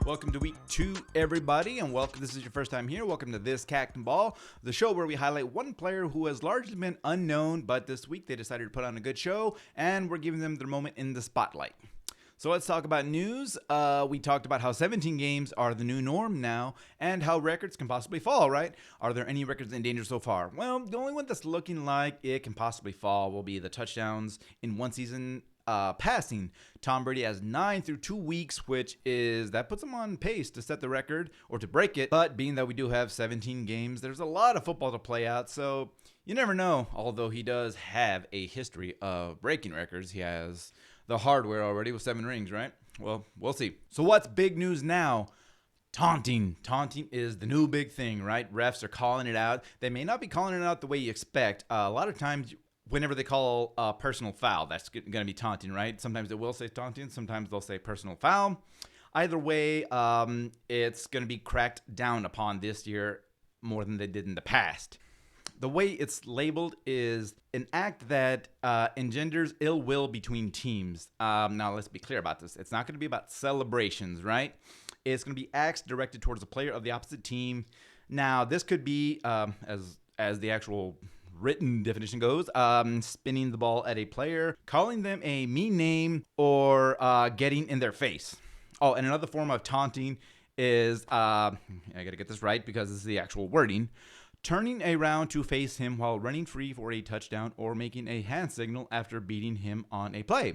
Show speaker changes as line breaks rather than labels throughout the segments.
Welcome to week 2, everybody, and welcome. This is your first time here. Welcome to This Ball, the show where we highlight one player who has largely been unknown, but this week they decided to put on a good show, and we're giving them their moment in the spotlight. So let's talk about news. We talked about how 17 games are the new norm now, and how records can possibly fall, right? Are there any records in danger so far? Well, the only one that's looking like it can possibly fall will be the touchdowns in one season passing. Tom Brady has 9 through 2 weeks, that puts him on pace to set the record or to break it. But being that we do have 17 games, there's a lot of football to play out, so you never know. Although he does have a history of breaking records. He has the hardware already with 7 rings, right? Well, we'll see. So what's big news now? Taunting. Taunting is the new big thing, right? Refs are calling it out. They may not be calling it out the way you expect. A lot of times, whenever they call a personal foul, that's going to be taunting, right? Sometimes it will say taunting. Sometimes they'll say personal foul. Either way, it's going to be cracked down upon this year more than they did in the past. The way it's labeled is an act that engenders ill will between teams. Now, let's be clear about this. It's not going to be about celebrations, right? It's going to be acts directed towards a player of the opposite team. Now, this could be, as the actual written definition goes, spinning the ball at a player, calling them a mean name, or getting in their face. Oh, and another form of taunting is, I got to get this right because this is the actual wording, turning around to face him while running free for a touchdown or making a hand signal after beating him on a play.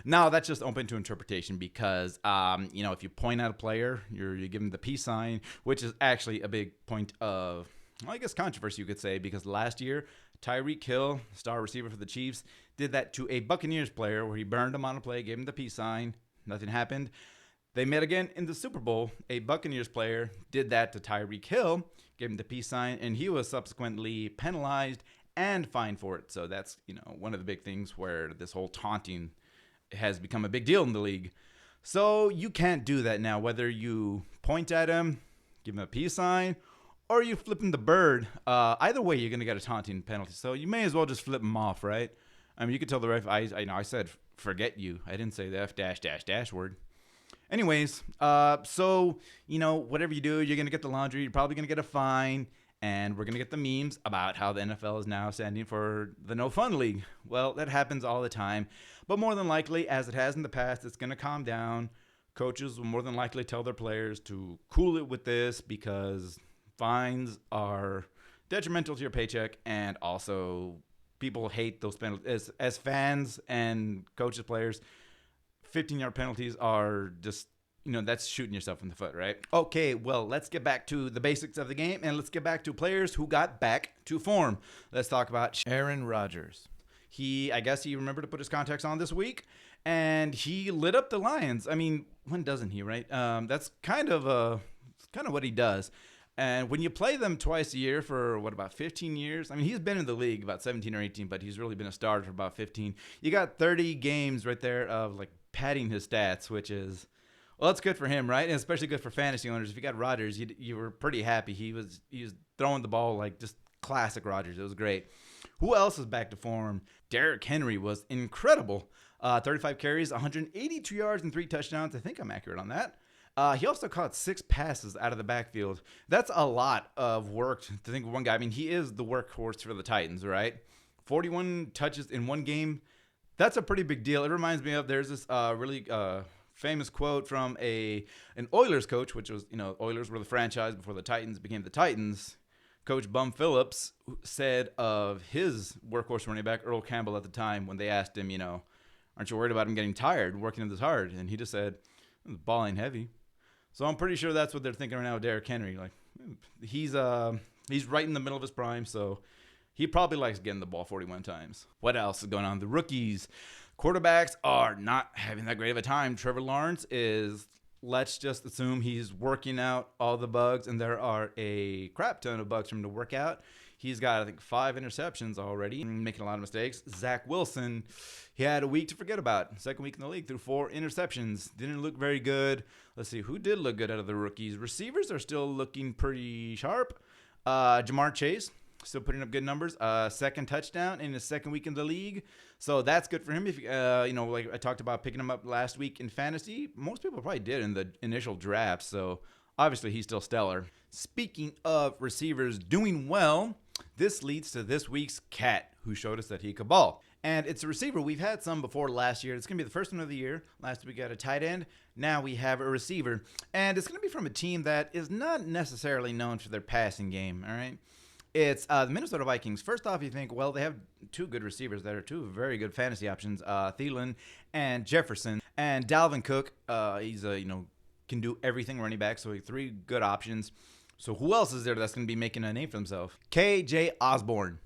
Now, that's just open to interpretation because, if you point at a player, you give him the peace sign, which is actually a big point of, well, I guess controversy, you could say, because last year, Tyreek Hill, star receiver for the Chiefs, did that to a Buccaneers player where he burned him on a play, gave him the peace sign. Nothing happened. They met again in the Super Bowl. A Buccaneers player did that to Tyreek Hill, gave him the peace sign, and he was subsequently penalized and fined for it. So that's, one of the big things where this whole taunting has become a big deal in the league. So you can't do that now, whether you point at him, give him a peace sign, or you flip him the bird. Either way, you're going to get a taunting penalty. So you may as well just flip him off, right? I mean, you could tell the ref, I said, forget you. I didn't say the F word. Anyways, so, whatever you do, you're going to get the laundry. You're probably going to get a fine. And we're going to get the memes about how the NFL is now standing for the no fun league. Well, that happens all the time. But more than likely, as it has in the past, it's going to calm down. Coaches will more than likely tell their players to cool it with this because fines are detrimental to your paycheck, and also people hate those penalties. As fans and coaches, players, 15-yard penalties are just, that's shooting yourself in the foot, right? Okay, well, let's get back to the basics of the game, and let's get back to players who got back to form. Let's talk about Sharon Rogers. I guess he remembered to put his contacts on this week, and he lit up the Lions. I mean, when doesn't he, right? That's kind of what he does. And when you play them twice a year for, about 15 years? I mean, he's been in the league about 17 or 18, but he's really been a starter for about 15. You got 30 games right there of, padding his stats, which is, well, that's good for him, right? And especially good for fantasy owners. If you got Rodgers, you were pretty happy. He was throwing the ball just classic Rodgers. It was great. Who else is back to form? Derrick Henry was incredible. 35 carries, 182 yards, and 3 touchdowns. I think I'm accurate on that. He also caught 6 passes out of the backfield. That's a lot of work to think of one guy. I mean, he is the workhorse for the Titans, right? 41 touches in one game. That's a pretty big deal. It reminds me of, there's this really famous quote from an Oilers coach, which was, Oilers were the franchise before the Titans became the Titans. Coach Bum Phillips said of his workhorse running back, Earl Campbell, at the time when they asked him, aren't you worried about him getting tired working this hard? And he just said, the ball ain't heavy. So I'm pretty sure that's what they're thinking right now with Derrick Henry. He's right in the middle of his prime, so he probably likes getting the ball 41 times. What else is going on? The rookies. Quarterbacks are not having that great of a time. Trevor Lawrence is, let's just assume he's working out all the bugs, and there are a crap ton of bugs for him to work out. He's got, I think, 5 interceptions already, making a lot of mistakes. Zach Wilson, he had a week to forget about. Second week in the league, threw 4 interceptions. Didn't look very good. Let's see, who did look good out of the rookies? Receivers are still looking pretty sharp. Jamar Chase, still putting up good numbers. Second touchdown in his second week in the league. So that's good for him. If like I talked about picking him up last week in fantasy, most people probably did in the initial draft. So obviously he's still stellar. Speaking of receivers doing well, this leads to this week's cat, who showed us that he could ball. And it's a receiver. We've had some before last year. It's going to be the first one of the year. Last week we got a tight end. Now we have a receiver. And it's going to be from a team that is not necessarily known for their passing game, all right? It's the Minnesota Vikings. First off, you think, well, they have two good receivers that are two very good fantasy options, Thielen and Jefferson. And Dalvin Cook, he's can do everything running back, so three good options. So who else is there that's going to be making a name for himself? KJ Osborne.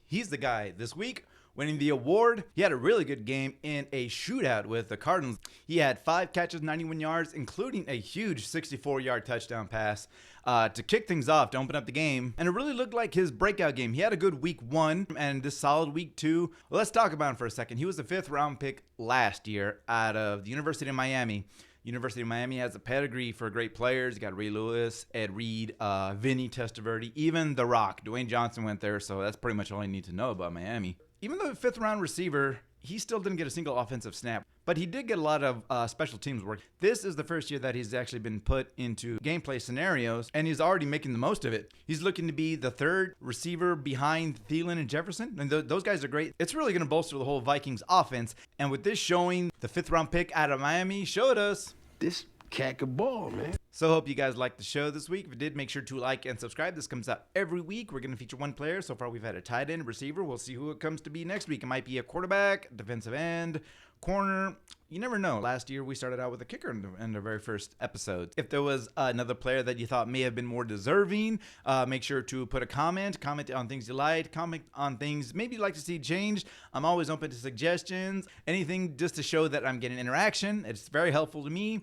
He's the guy this week winning the award. He had a really good game in a shootout with the Cardinals. He had 5 catches, 91 yards, including a huge 64-yard touchdown pass to kick things off, to open up the game. And it really looked like his breakout game. He had a good week 1 and this solid week 2. Well, let's talk about him for a second. He was the 5th round pick last year out of the University of Miami. University of Miami has a pedigree for great players. You got Ray Lewis, Ed Reed, Vinny Testaverde, even The Rock. Dwayne Johnson went there, so that's pretty much all you need to know about Miami. Even though a 5th-round receiver, he still didn't get a single offensive snap, but he did get a lot of special teams work. This is the first year that he's actually been put into gameplay scenarios, and he's already making the most of it. He's looking to be the 3rd receiver behind Thielen and Jefferson, and those guys are great. It's really going to bolster the whole Vikings offense, and with this showing, the 5th-round pick out of Miami showed us
this cat can ball, man.
So hope you guys liked the show this week. If you did, make sure to like and subscribe. This comes out every week. We're going to feature one player. So far, we've had a tight end, receiver. We'll see who it comes to be next week. It might be a quarterback, defensive end, corner. You never know. Last year, we started out with a kicker in the very first episode. If there was another player that you thought may have been more deserving, make sure to put a comment on things you liked, comment on things maybe you'd like to see changed. I'm always open to suggestions, anything just to show that I'm getting interaction. It's very helpful to me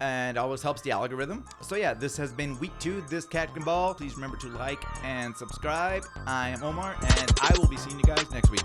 and always helps the algorithm. So yeah, this has been week 2, This Cat Can Ball. Please remember to like and subscribe. I am Omar, and I will be seeing you guys next week.